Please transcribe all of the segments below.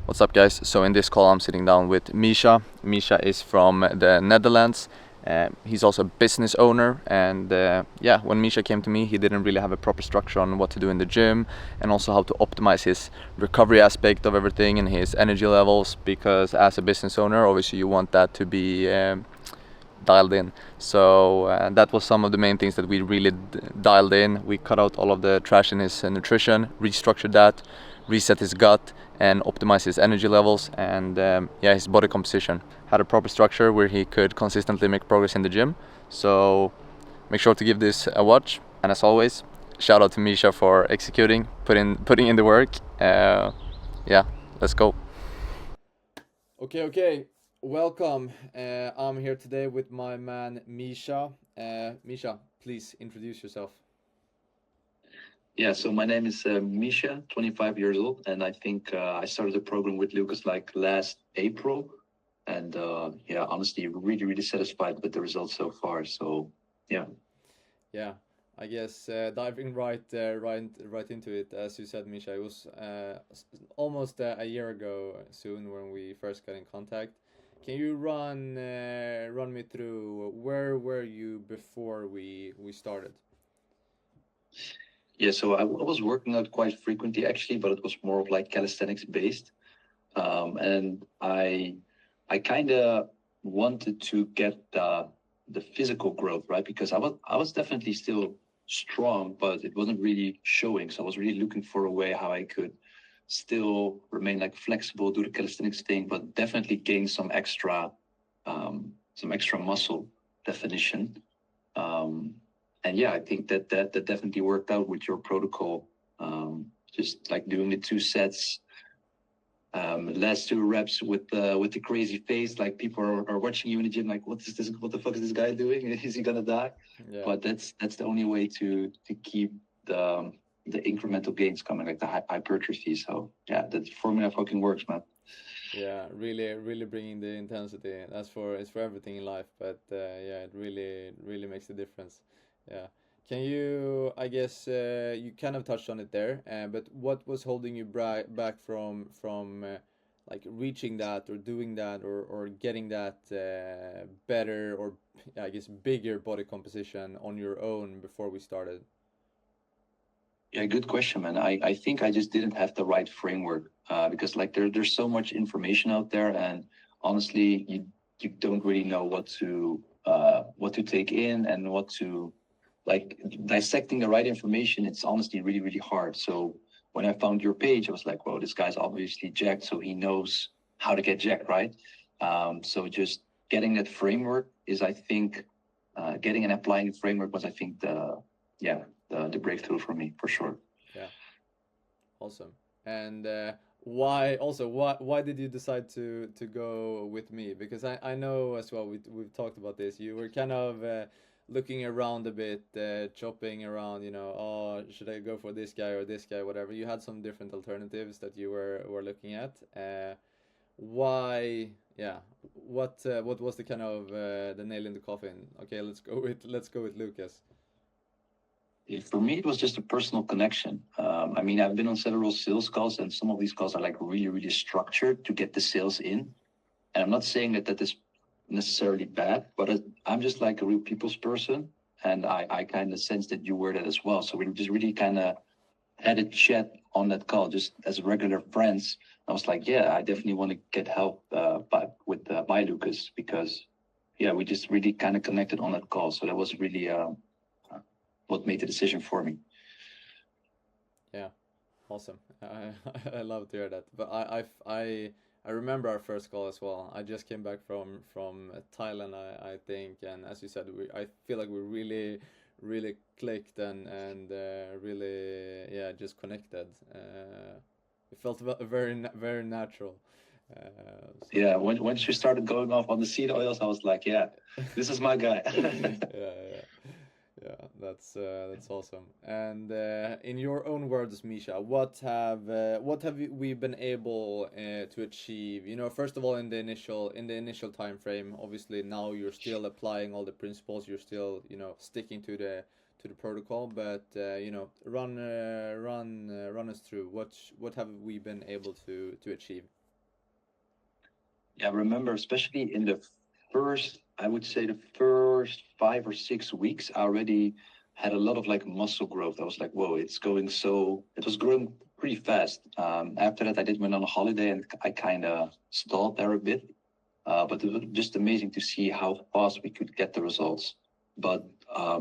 What's up, guys? So in this call I'm sitting down with Mischa. Mischa is from the Netherlands. He's also a business owner, and yeah, when Mischa came to me, he didn't really have a proper structure on what to do in the gym and also how to optimize his recovery aspect of everything and his energy levels, because as a business owner obviously you want that to be dialed in. So that was some of the main things that we really dialed in. We cut out all of the trash in his nutrition, restructured that, reset his gut, and optimize his energy levels and yeah, his body composition. Had a proper structure where he could consistently make progress in the gym. So make sure to give this a watch. And as always, shout out to Mischa for executing, putting in the work. Yeah, let's go. Okay. Welcome. I'm here today with my man Mischa. Mischa, please introduce yourself. Yeah, so my name is Mischa, 25 years old, and I think I started the program with Lucas like last April, and yeah, honestly, really, really satisfied with the results so far. So yeah, Yeah, I guess diving right into it, as you said, Misha, it was almost a year ago soon when we first got in contact. Can you run me through where were you before we started? yeah. So I was working out quite frequently actually, but it was more of like calisthenics based, and I kind of wanted to get the physical growth right because I was definitely still strong, but it wasn't really showing. So I was really looking for a way how I could still remain like flexible, do the calisthenics thing, but definitely gain some extra muscle definition. Um, and yeah, I think that definitely worked out with your protocol. Just like doing the two sets, last two reps with the crazy face, like people are watching you in the gym, like what is this? What the fuck is this guy doing? Is he gonna die? Yeah. But that's the only way to keep the incremental gains coming, like the hypertrophy. So yeah, that formula fucking works, man. Yeah, really bringing the intensity. That's for it's for everything in life, but yeah, it really makes a difference. Yeah. Can you? I guess you kind of touched on it there, but what was holding you back from like reaching that or doing that or getting that better or I guess bigger body composition on your own before we started? Yeah, good question, man. I think I just didn't have the right framework because like there's so much information out there, and honestly, you don't really know what to take in and what to like dissecting the right information. It's honestly really really hard. So when I found your page, I was like, well, this guy's obviously jacked, so he knows how to get jacked, right? So just getting that framework is, I think, getting and applying the framework was, I think, the breakthrough for me for sure. Yeah. Awesome. And why did you decide to go with me? Because I know as well we've talked about this. You were kind of looking around a bit, chopping around. Oh, should I go for this guy or this guy, whatever. You had some different alternatives that you were looking at. Why? Yeah. What was the kind of the nail in the coffin? Okay, let's go with Lucas. For me, it was just a personal connection. I mean, I've been on several sales calls, and some of these calls are like really, really structured to get the sales in. And I'm not saying that that is necessarily bad, but I'm just like a real people's person, and I kind of sense that you were that as well. So we just really kind of had a chat on that call, just as regular friends. I was like, yeah, I definitely want to get help by Lucas because yeah, we just really kind of connected on that call. So that was really what made the decision for me. Yeah. Awesome. I love to hear that. But I remember our first call as well. I just came back from Thailand, I think, and as you said, I feel like we really clicked and really yeah just connected. It felt very natural. Yeah, So once you started going off on the seed oils, I was like, yeah, this is my guy. yeah. Yeah, that's awesome. And in your own words, Misha, what have we been able to achieve? First of all, in the initial time frame. Obviously, now you're still applying all the principles. You're still sticking to the protocol. But run us through what have we been able to achieve? Yeah, I remember, especially in the first, I would say the first 5 or 6 weeks, I already had a lot of like muscle growth. I was like, whoa, it was growing pretty fast. After that, I did went on a holiday and I kind of stalled there a bit. But it was just amazing to see how fast we could get the results. But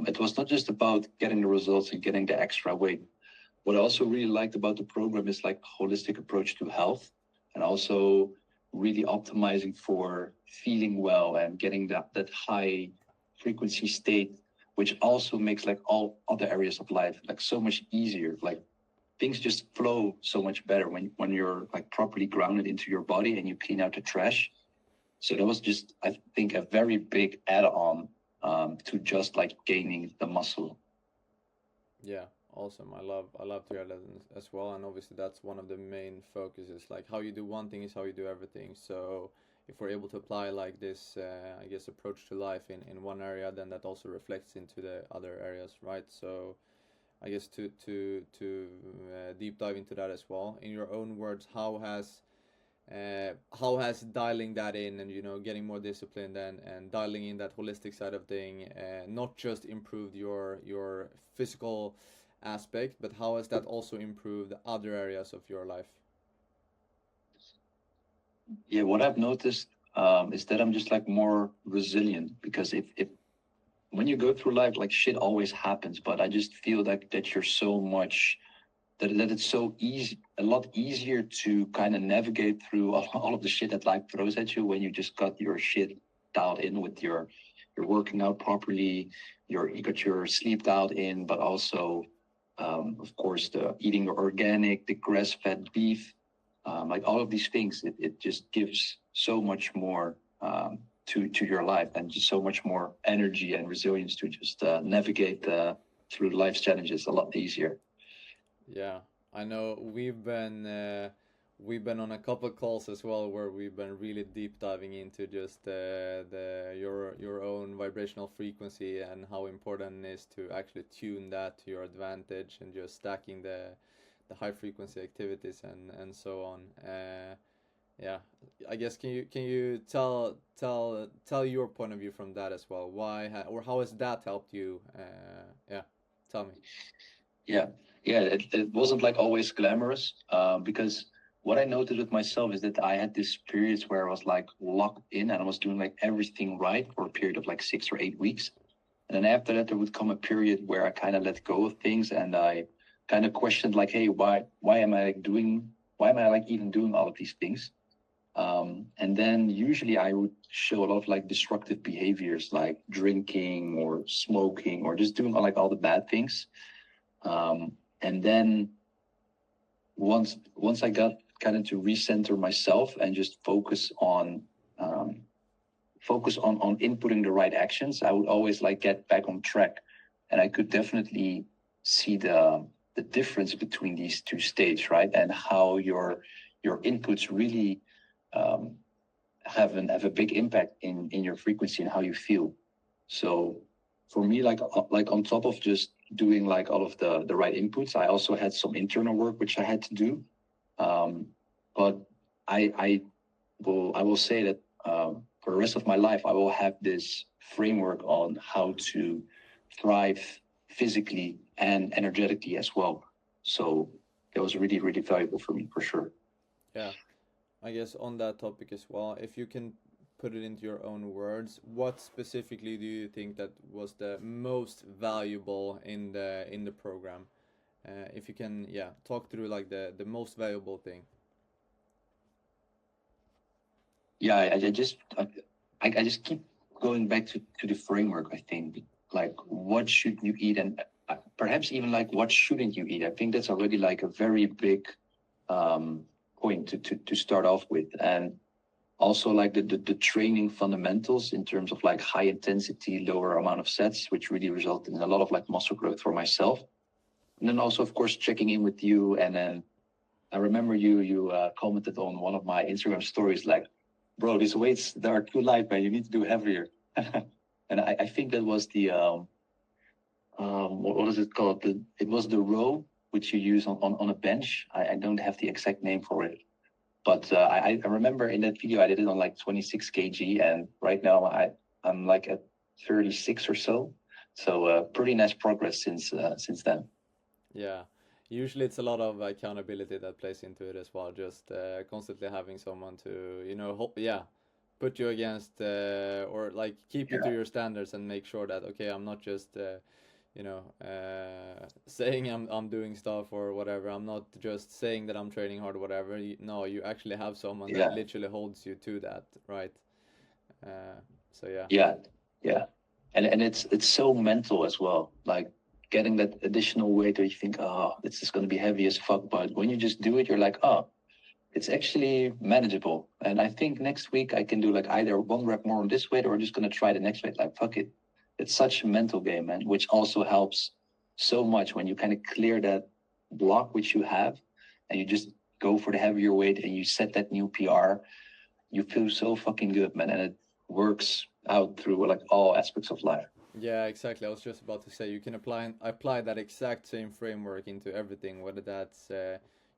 it was not just about getting the results and getting the extra weight. What I also really liked about the program is like holistic approach to health, and also really optimizing for feeling well and getting that high frequency state, which also makes like all other areas of life like so much easier. Like things just flow so much better when you're like properly grounded into your body and you clean out the trash. So that was just, I think, a very big add-on to just like gaining the muscle. Yeah, awesome. I love to hear that as well. And obviously that's one of the main focuses. Like how you do one thing is how you do everything. So if we're able to apply like this, I guess, approach to life in one area, then that also reflects into the other areas, right? So I guess to deep dive into that as well. In your own words, how has dialing that in and getting more disciplined and dialing in that holistic side of thing not just improved your physical aspect, but how has that also improved other areas of your life? Yeah, what I've noticed is that I'm just like more resilient because if when you go through life, like shit always happens, but I just feel that you're so much that it's so easy, a lot easier to kind of navigate through all of the shit that life throws at you when you just got your shit dialed in with you're working out properly, you got your sleep dialed in, but also of course the eating the organic, the grass-fed beef, like all of these things, it just gives so much more to your life and just so much more energy and resilience to just navigate through life's challenges a lot easier. Yeah, I know we've been on a couple of calls as well where we've been really deep diving into just your own vibrational frequency and how important it is to actually tune that to your advantage and just stacking the high frequency activities and so on. Yeah, I guess can you tell your point of view from that as well? Or how has that helped you? Yeah, tell me. Yeah, yeah, it wasn't like always glamorous because what I noted with myself is that I had this periods where I was like locked in and I was doing like everything right for a period of like 6 or 8 weeks. And then after that, there would come a period where I kind of let go of things and I kind of questioned like, hey, why am I like even doing all of these things? And then usually I would show a lot of like destructive behaviors like drinking or smoking or just doing like all the bad things. And then once I got kind of to recenter myself and just um, focus on inputting the right actions, I would always like get back on track, and I could definitely see the difference between these two states, right? And how your inputs really um, have a big impact in your frequency and how you feel. So for me, like on top of just doing like all of the right inputs, I also had some internal work which I had to do. Um, but I will say that for the rest of my life, I will have this framework on how to thrive physically and energetically as well. So it was really really valuable for me for sure. Yeah. I guess on that topic as well, if you can put it into your own words, what specifically do you think that was the most valuable in the program? If you can, yeah, talk through like the most valuable thing. Yeah, I just keep going back to the framework. I think like what should you eat and perhaps even like what shouldn't you eat. I think that's already like a very big um, point to start off with, and also like the training fundamentals in terms of like high intensity, lower amount of sets, which really resulted in a lot of like muscle growth for myself. And then also of course checking in with you, and then I remember you commented on one of my Instagram stories like, bro, these weights they are too light, man. You need to do heavier. And I think that was the what is it called? It was the row which you use on a bench. I don't have the exact name for it. But I remember in that video I did it on like 26 kg, and right now I'm like at 36 or so. So pretty nice progress since then. Yeah, usually it's a lot of accountability that plays into it as well. Just constantly having someone to, yeah, put you against or like keep you to Yeah, your standards and make sure that okay, I'm not just saying I'm doing stuff or whatever. I'm not just saying that I'm training hard or whatever. No, you actually have someone that yeah, literally holds you to that, right? So yeah. yeah, yeah. And it's so mental as well. Like getting that additional weight where you think, oh, this is gonna be heavy as fuck. But when you just do it, you're like, oh, it's actually manageable. And I think next week I can do like either one rep more on this weight or just gonna try the next weight. Like fuck it. It's such a mental game, man, which also helps so much when you kind of clear that block which you have and you just go for the heavier weight and you set that new PR. You feel so fucking good, man. And it works out through like all aspects of life. Yeah, exactly. I was just about to say you can apply that exact same framework into everything, whether that's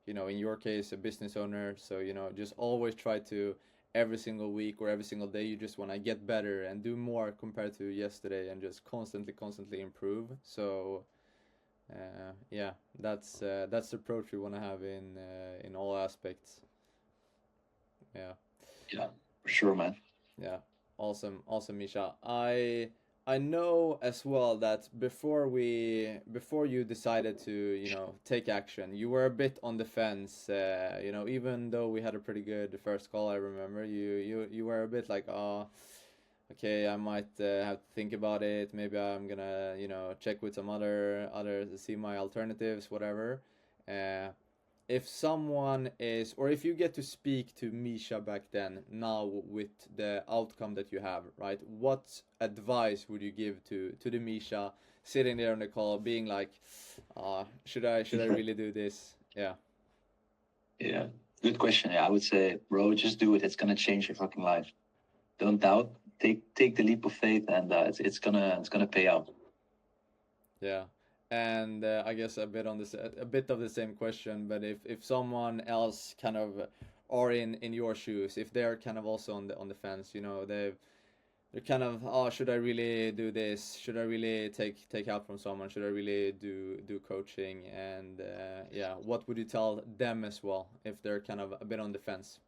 in your case, a business owner. So just always try to every single week or every single day. You just want to get better and do more compared to yesterday, and just constantly improve. So yeah, that's the approach we want to have in all aspects. Yeah. Yeah, for sure, man. Yeah, awesome, Misha. I know as well that before you decided to take action, you were a bit on the fence. Even though we had a pretty good first call, I remember you were a bit like, oh, okay, I might have to think about it. Maybe I'm gonna check with some other see my alternatives, whatever. Uh, if someone is, or if you get to speak to Misha back then, now with the outcome that you have, right? What advice would you give to the Misha sitting there on the call, being like, should I really do this? Yeah, Yeah, good question. Yeah, I would say, bro, just do it. It's gonna change your fucking life. Don't doubt. Take the leap of faith, and it's gonna pay out. yeah. And I guess a bit of the same question, but if someone else kind of are in your shoes, if they're kind of also on the fence, they're kind of, oh, should I really do this? Should I really take help from someone? Should I really do coaching? And yeah, what would you tell them as well if they're kind of a bit on the fence?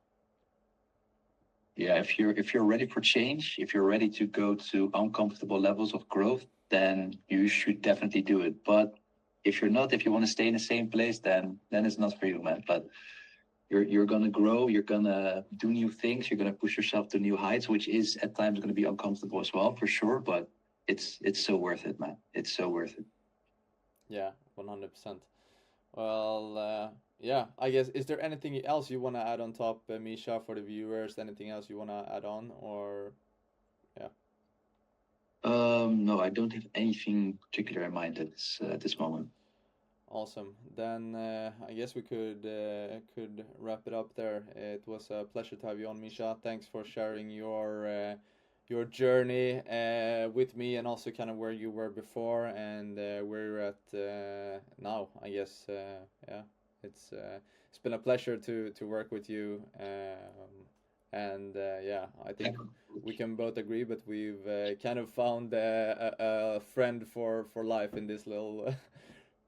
Yeah, if you're ready for change, if you're ready to go to uncomfortable levels of growth, then you should definitely do it. But if you're not, if you want to stay in the same place, then it's not for you, man. But you're gonna grow, you're gonna do new things, you're gonna push yourself to new heights, which is at times gonna be uncomfortable as well, for sure. But it's so worth it, man. It's so worth it. Yeah, 100%. Well, yeah, I guess, is there anything else you want to add on top, Misha, for the viewers? Anything else you want to add on, or yeah? No, I don't have anything particular in mind at this moment. Awesome. Then I guess we could wrap it up there. It was a pleasure to have you on, Misha. Thanks for sharing your journey with me, and also kind of where you were before and where you're at now. I guess yeah, it's been a pleasure to work with you. And yeah, I think we can both agree, but we've kind of found a friend for life in this little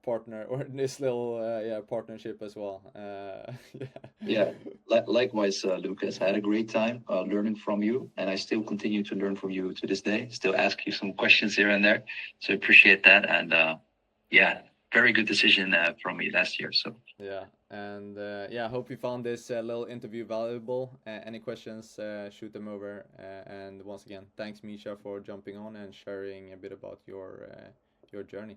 partner, or this little yeah, partnership as well. Yeah. Yeah, likewise, Lucas. I had a great time learning from you, and I still continue to learn from you to this day. Still ask you some questions here and there, so appreciate that. And yeah, very good decision from me last year. So Yeah, and yeah, hope you found this little interview valuable. Any questions, shoot them over. And once again, thanks, Misha, for jumping on and sharing a bit about your journey.